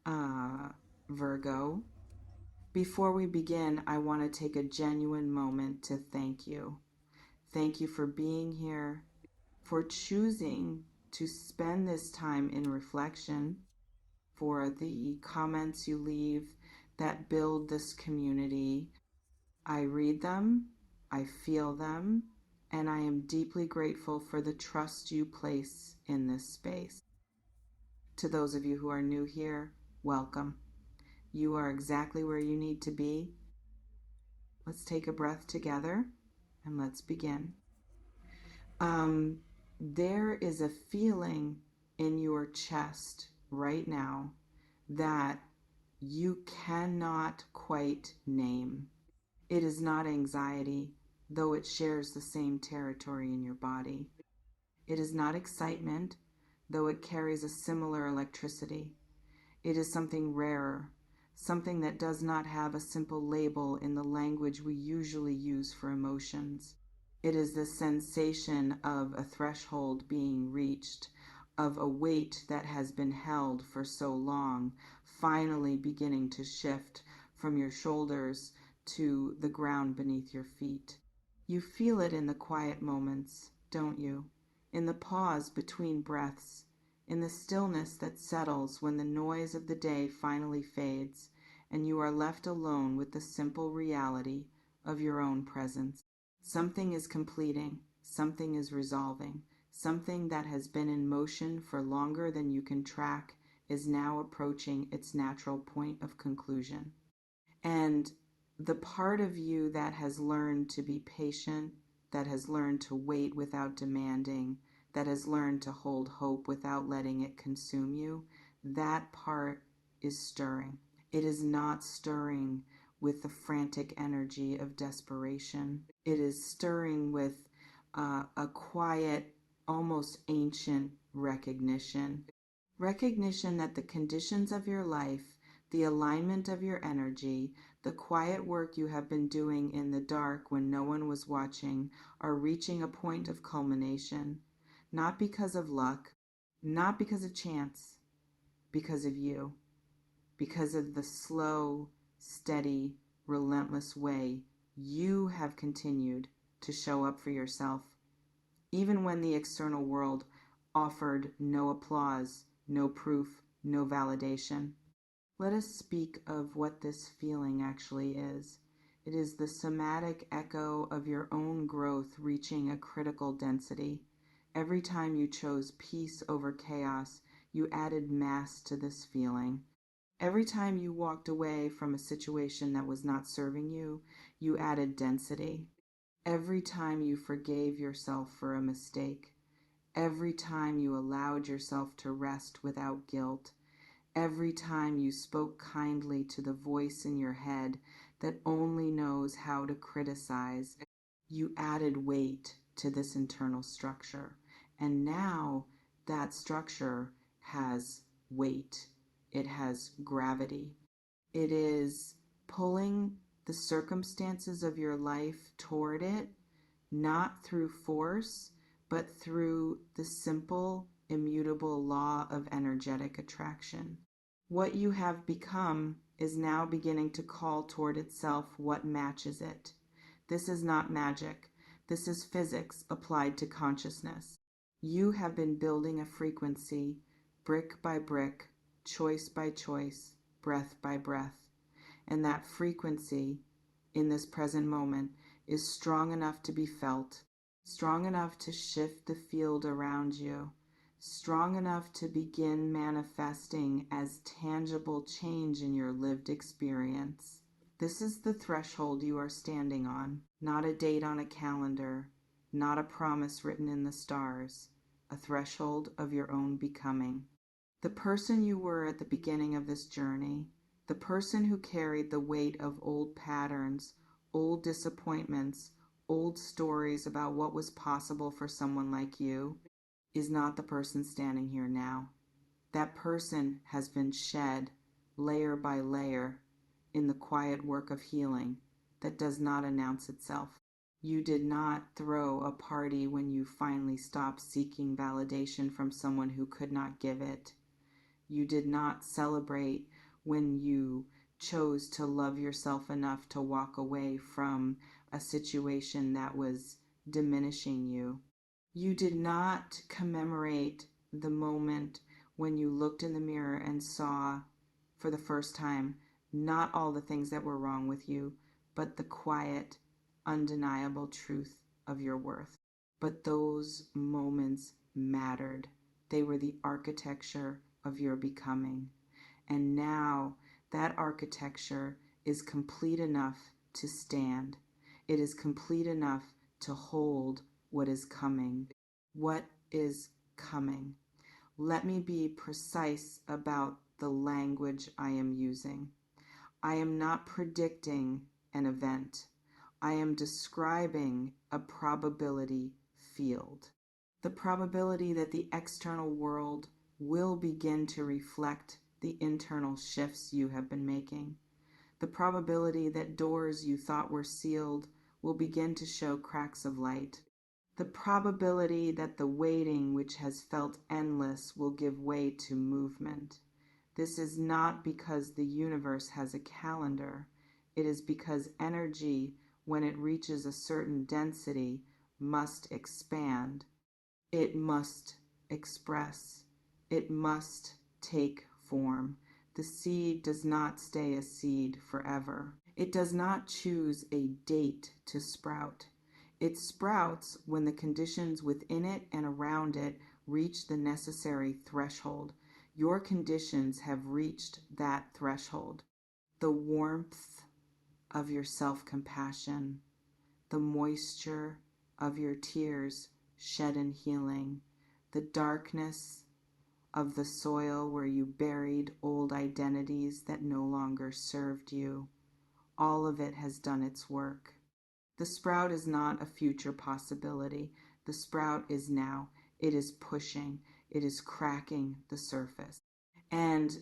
uh, Virgo. Before we begin, I want to take a genuine moment to thank you. Thank you for being here, for choosing to spend this time in reflection, for the comments you leave that build this community. I read them, I feel them, and I am deeply grateful for the trust you place in this space. To those of you who are new here, welcome. You are exactly where you need to be. Let's take a breath together and let's begin. There is a feeling in your chest right now that you cannot quite name. It is not anxiety, though it shares the same territory in your body. It is not excitement, though it carries a similar electricity. It is something rarer, something that does not have a simple label in the language we usually use for emotions. It is the sensation of a threshold being reached, of a weight that has been held for so long, finally beginning to shift from your shoulders to the ground beneath your feet. You feel it in the quiet moments, don't you? In the pause between breaths, in the stillness that settles when the noise of the day finally fades and you are left alone with the simple reality of your own presence. Something is completing, something is resolving, something that has been in motion for longer than you can track is now approaching its natural point of conclusion. And the part of you that has learned to be patient, that has learned to wait without demanding, that has learned to hold hope without letting it consume you, that part is stirring. It is not stirring with the frantic energy of desperation. It is stirring with a quiet, almost ancient recognition. Recognition that the conditions of your life, the alignment of your energy, the quiet work you have been doing in the dark when no one was watching are reaching a point of culmination. Not because of luck, not because of chance, because of you, because of the slow, steady, relentless way you have continued to show up for yourself, even when the external world offered no applause, no proof, no validation. Let us speak of what this feeling actually is. It is the somatic echo of your own growth reaching a critical density. Every time you chose peace over chaos, you added mass to this feeling. Every time you walked away from a situation that was not serving you, you added density. Every time you forgave yourself for a mistake, every time you allowed yourself to rest without guilt, every time you spoke kindly to the voice in your head that only knows how to criticize, you added weight to this internal structure. And now that structure has weight. It has gravity. It is pulling the circumstances of your life toward it, not through force, but through the simple, immutable law of energetic attraction. What you have become is now beginning to call toward itself what matches it. This is not magic. This is physics applied to consciousness. You have been building a frequency, brick by brick, choice by choice, breath by breath. And that frequency, in this present moment, is strong enough to be felt, strong enough to shift the field around you, strong enough to begin manifesting as tangible change in your lived experience. This is the threshold you are standing on, not a date on a calendar, not a promise written in the stars, a threshold of your own becoming. The person you were at the beginning of this journey, the person who carried the weight of old patterns, old disappointments, old stories about what was possible for someone like you, is not the person standing here now. That person has been shed layer by layer in the quiet work of healing that does not announce itself. You did not throw a party when you finally stopped seeking validation from someone who could not give it. You did not celebrate when you chose to love yourself enough to walk away from a situation that was diminishing you. You did not commemorate the moment when you looked in the mirror and saw for the first time not all the things that were wrong with you, but the quiet, undeniable truth of your worth. But those moments mattered. They were the architecture of your becoming. And now that architecture is complete enough to stand. It is complete enough to hold what is coming. What is coming? Let me be precise about the language I am using. I am not predicting an event. I am describing a probability field. The probability that the external world will begin to reflect the internal shifts you have been making. The probability that doors you thought were sealed will begin to show cracks of light. The probability that the waiting which has felt endless will give way to movement. This is not because the universe has a calendar. It is because energy, when it reaches a certain density, must expand. It must express. It must take form. The seed does not stay a seed forever. It does not choose a date to sprout. It sprouts when the conditions within it and around it reach the necessary threshold. Your conditions have reached that threshold. The warmth of your self-compassion, the moisture of your tears shed in healing, the darkness of the soil where you buried old identities that no longer served you. All of it has done its work. The sprout is not a future possibility. The sprout is now. It is pushing. It is cracking the surface. And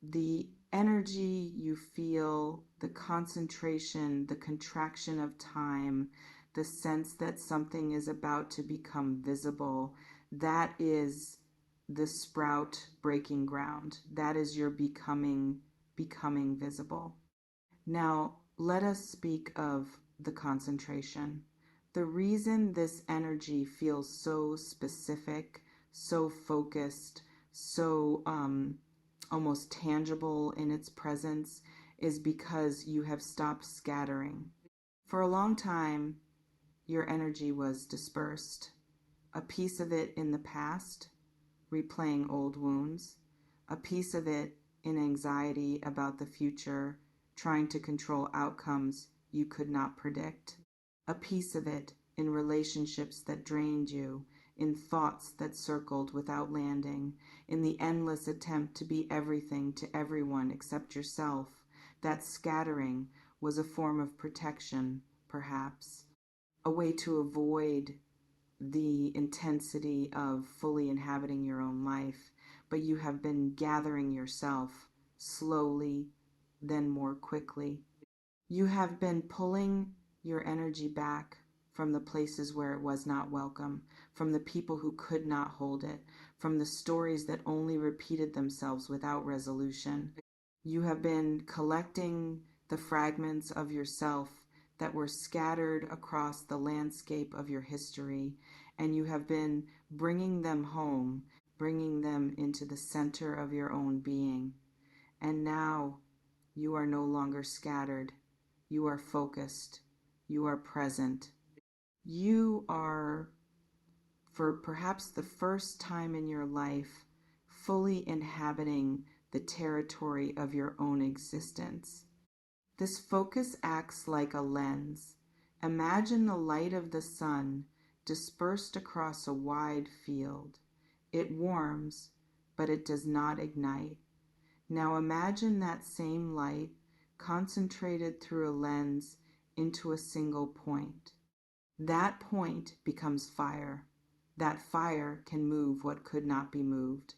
the energy you feel, the concentration, the contraction of time, the sense that something is about to become visible, that is the sprout breaking ground. That is your becoming visible. Now, let us speak of the concentration. The reason this energy feels so specific, so focused, so almost tangible in its presence is because you have stopped scattering. For a long time, your energy was dispersed. A piece of it in the past, replaying old wounds. A piece of it in anxiety about the future, trying to control outcomes you could not predict. A piece of it in relationships that drained you, in thoughts that circled without landing, in the endless attempt to be everything to everyone except yourself. That scattering was a form of protection, perhaps, a way to avoid the intensity of fully inhabiting your own life, but you have been gathering yourself slowly, then more quickly. You have been pulling your energy back from the places where it was not welcome, from the people who could not hold it, from the stories that only repeated themselves without resolution. You have been collecting the fragments of yourself that were scattered across the landscape of your history, and you have been bringing them home, bringing them into the center of your own being. And now you are no longer scattered. You are focused. You are present. You are, for perhaps the first time in your life, fully inhabiting the territory of your own existence. This focus acts like a lens. Imagine the light of the sun dispersed across a wide field. It warms, but it does not ignite. Now imagine that same light concentrated through a lens into a single point. That point becomes fire. That fire can move what could not be moved.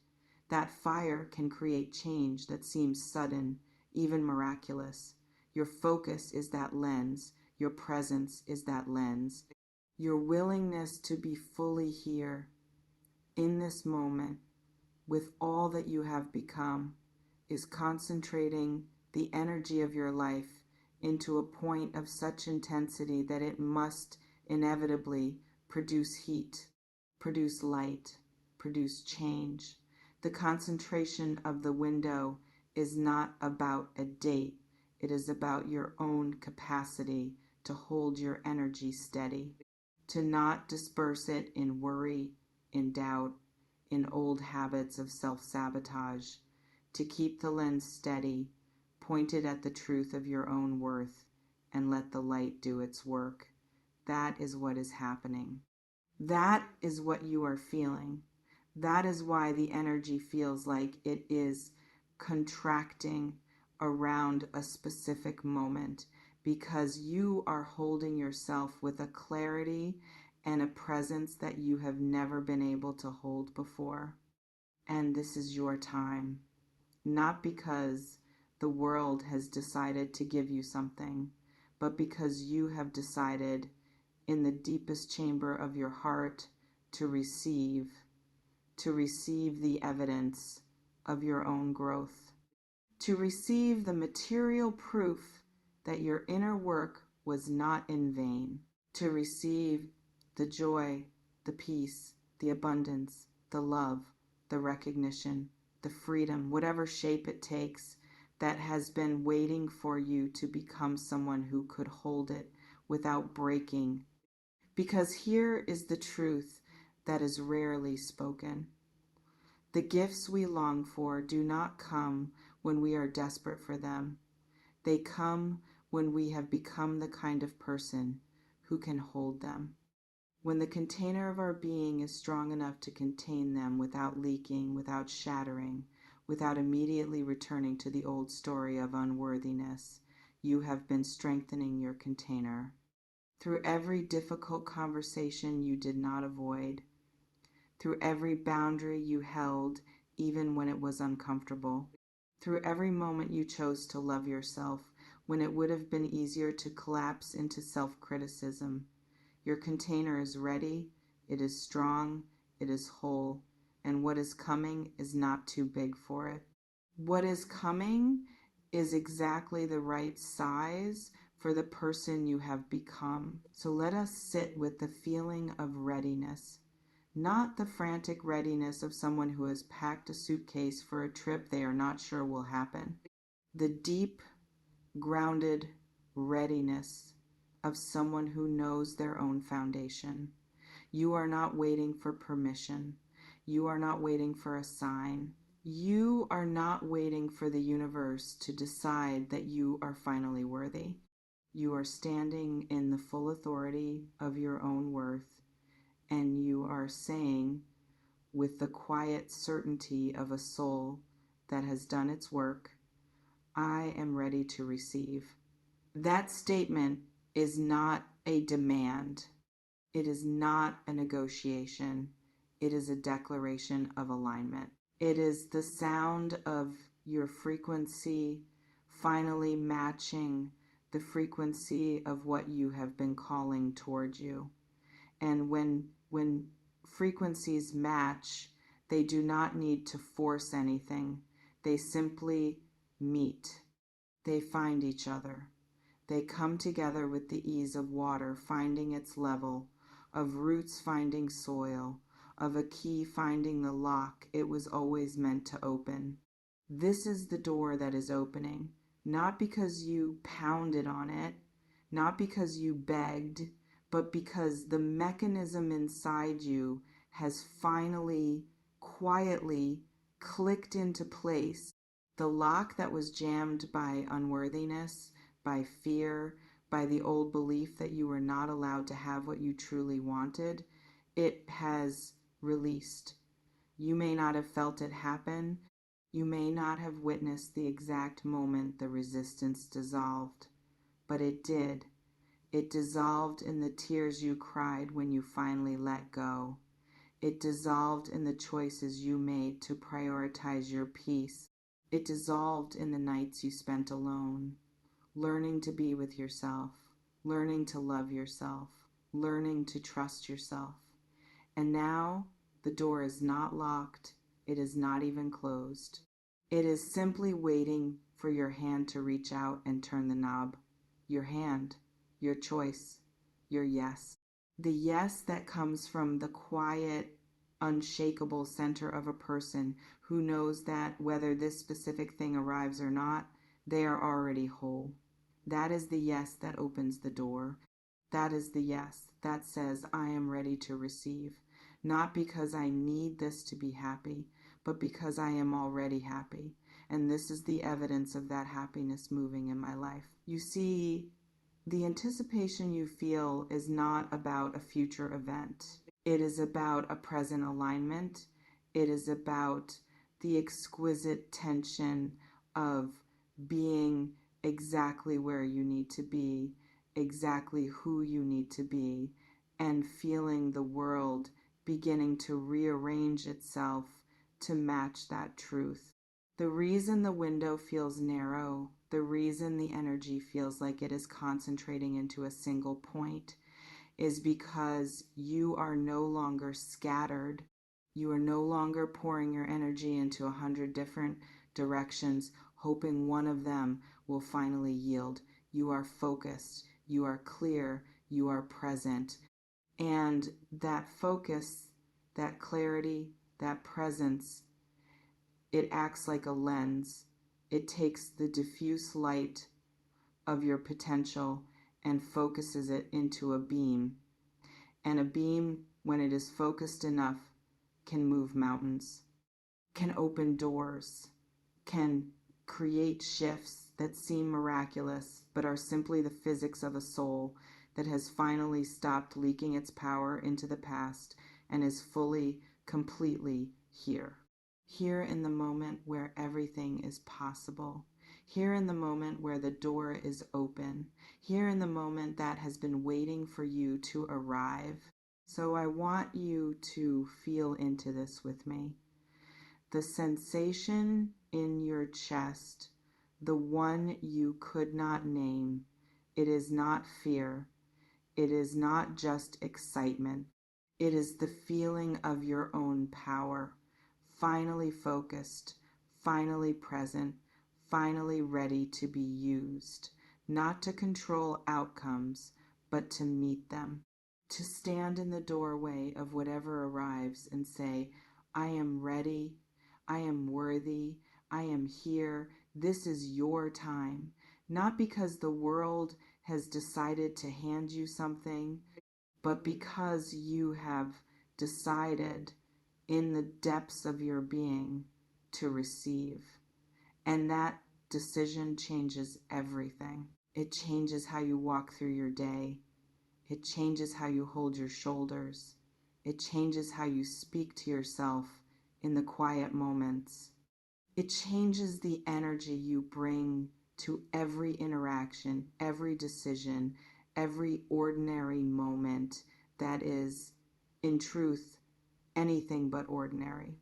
That fire can create change that seems sudden, even miraculous. Your focus is that lens. Your presence is that lens. Your willingness to be fully here, in this moment, with all that you have become, is concentrating the energy of your life into a point of such intensity that it must inevitably produce heat, produce light, produce change. The concentration of the window is not about a date. It is about your own capacity to hold your energy steady, to not disperse it in worry, in doubt, in old habits of self-sabotage, to keep the lens steady, pointed at the truth of your own worth, and let the light do its work. That is what is happening. That is what you are feeling. That is why the energy feels like it is contracting around a specific moment, because you are holding yourself with a clarity and a presence that you have never been able to hold before. And this is your time. Not because the world has decided to give you something, but because you have decided in the deepest chamber of your heart to receive the evidence of your own growth, to receive the material proof that your inner work was not in vain, to receive the joy, the peace, the abundance, the love, the recognition, the freedom, whatever shape it takes, that has been waiting for you to become someone who could hold it without breaking. Because here is the truth that is rarely spoken. The gifts we long for do not come when we are desperate for them. They come when we have become the kind of person who can hold them. When the container of our being is strong enough to contain them without leaking, without shattering, without immediately returning to the old story of unworthiness, you have been strengthening your container. Through every difficult conversation you did not avoid, through every boundary you held even when it was uncomfortable, through every moment you chose to love yourself when it would have been easier to collapse into self-criticism, your container is ready, it is strong, it is whole, and what is coming is not too big for it. What is coming is exactly the right size for the person you have become. So let us sit with the feeling of readiness, not the frantic readiness of someone who has packed a suitcase for a trip they are not sure will happen. The deep, grounded readiness of someone who knows their own foundation. You are not waiting for permission. You are not waiting for a sign. You are not waiting for the universe to decide that you are finally worthy. You are standing in the full authority of your own worth, and you are saying, with the quiet certainty of a soul that has done its work, I am ready to receive. That statement is not a demand. It is not a negotiation. It is a declaration of alignment. It is the sound of your frequency finally matching the frequency of what you have been calling towards you. And when frequencies match, they do not need to force anything. They simply meet. They find each other. They come together with the ease of water finding its level, of roots finding soil, of a key finding the lock it was always meant to open. This is the door that is opening, not because you pounded on it, not because you begged, but because the mechanism inside you has finally, quietly clicked into place. The lock that was jammed by unworthiness, by fear, by the old belief that you were not allowed to have what you truly wanted, it has released. You may not have felt it happen. You may not have witnessed the exact moment the resistance dissolved, but it did. It dissolved in the tears you cried when you finally let go. It dissolved in the choices you made to prioritize your peace. It dissolved in the nights you spent alone, learning to be with yourself, learning to love yourself, learning to trust yourself. And now the door is not locked, it is not even closed. It is simply waiting for your hand to reach out and turn the knob. Your hand, your choice, your yes. The yes that comes from the quiet, unshakable center of a person who knows that whether this specific thing arrives or not, they are already whole. That is the yes that opens the door. That is the yes that says, I am ready to receive. Not because I need this to be happy, but because I am already happy. And this is the evidence of that happiness moving in my life. You see, the anticipation you feel is not about a future event. It is about a present alignment. It is about the exquisite tension of being exactly where you need to be, exactly who you need to be, and feeling the world beginning to rearrange itself to match that truth. The reason the window feels narrow, the reason the energy feels like it is concentrating into a single point, is because you are no longer scattered. You are no longer pouring your energy into 100 different directions, hoping one of them will finally yield. You are focused, you are clear, you are present. And that focus, that clarity, that presence, it acts like a lens. It takes the diffuse light of your potential and focuses it into a beam. And a beam, when it is focused enough, can move mountains, can open doors, can create shifts that seem miraculous but are simply the physics of a soul that has finally stopped leaking its power into the past and is fully, completely here. Here in the moment where everything is possible. Here in the moment where the door is open. Here in the moment that has been waiting for you to arrive. So I want you to feel into this with me. The sensation in your chest, the one you could not name, it is not fear. It is not just excitement. It is the feeling of your own power, finally focused, finally present, finally ready to be used, not to control outcomes, but to meet them, to stand in the doorway of whatever arrives and say, I am ready, I am worthy, I am here, this is your time, not because the world has decided to hand you something, but because you have decided in the depths of your being to receive. And that decision changes everything. It changes how you walk through your day. It changes how you hold your shoulders. It changes how you speak to yourself in the quiet moments. It changes the energy you bring to every interaction, every decision, every ordinary moment that is, in truth, anything but ordinary.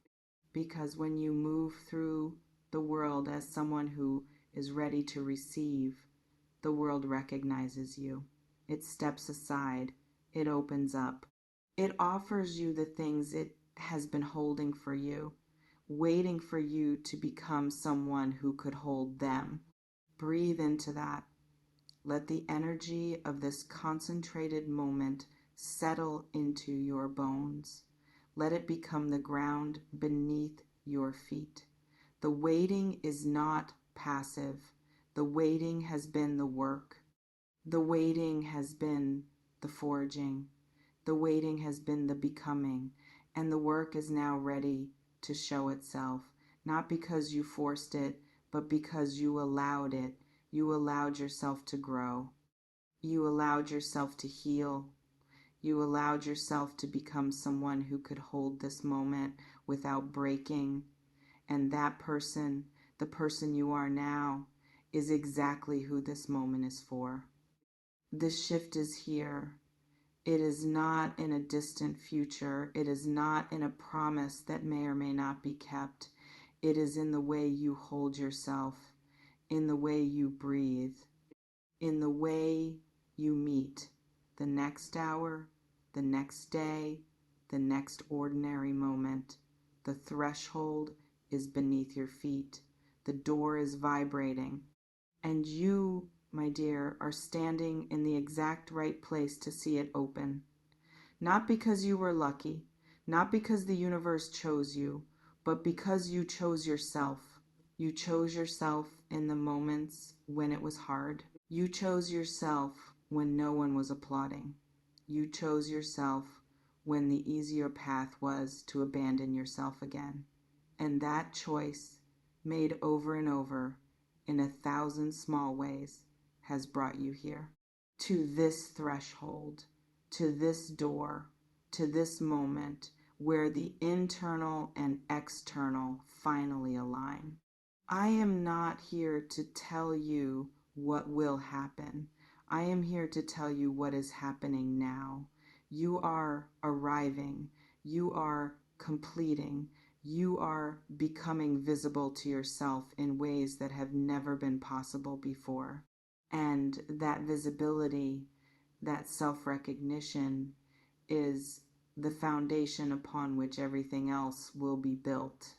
Because when you move through the world as someone who is ready to receive, the world recognizes you. It steps aside. It opens up. It offers you the things it has been holding for you, waiting for you to become someone who could hold them. Breathe into that. Let the energy of this concentrated moment settle into your bones. Let it become the ground beneath your feet. The waiting is not passive. The waiting has been the work. The waiting has been the forging. The waiting has been the becoming. And the work is now ready to show itself. Not because you forced it, but because you allowed it. You allowed yourself to grow. You allowed yourself to heal. You allowed yourself to become someone who could hold this moment without breaking. And that person, the person you are now, is exactly who this moment is for. The shift is here. It is not in a distant future. It is not in a promise that may or may not be kept. It is in the way you hold yourself, in the way you breathe, in the way you meet the next hour, the next day, the next ordinary moment. The threshold is beneath your feet. The door is vibrating. And you, my dear, are standing in the exact right place to see it open. Not because you were lucky, not because the universe chose you, but because you chose yourself. You chose yourself in the moments when it was hard. You chose yourself when no one was applauding. You chose yourself when the easier path was to abandon yourself again. And that choice, made over and over in 1,000 small ways, has brought you here. To this threshold, to this door, to this moment where the internal and external finally align. I am not here to tell you what will happen. I am here to tell you what is happening now. You are arriving. You are completing. You are becoming visible to yourself in ways that have never been possible before. And that visibility, that self-recognition is the foundation upon which everything else will be built.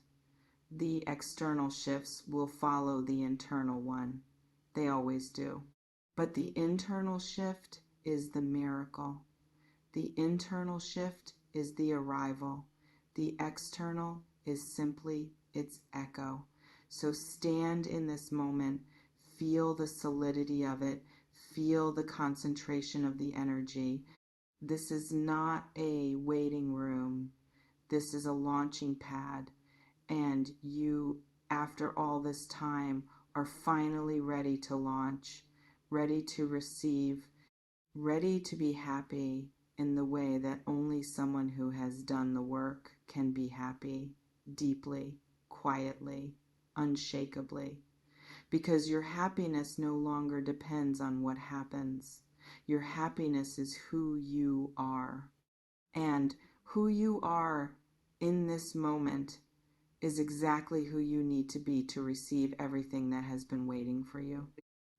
The external shifts will follow the internal one. They always do. But the internal shift is the miracle. The internal shift is the arrival. The external is simply its echo. So stand in this moment, feel the solidity of it, feel the concentration of the energy. This is not a waiting room. This is a launching pad. And you, after all this time, are finally ready to launch, ready to receive, ready to be happy in the way that only someone who has done the work can be happy, deeply, quietly, unshakably. Because your happiness no longer depends on what happens. Your happiness is who you are. And who you are in this moment is exactly who you need to be to receive everything that has been waiting for you.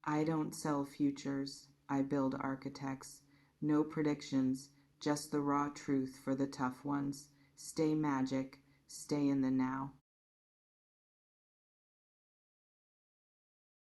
I don't sell futures. I build architects. No predictions, just the raw truth for the tough ones. Stay magic. Stay in the now.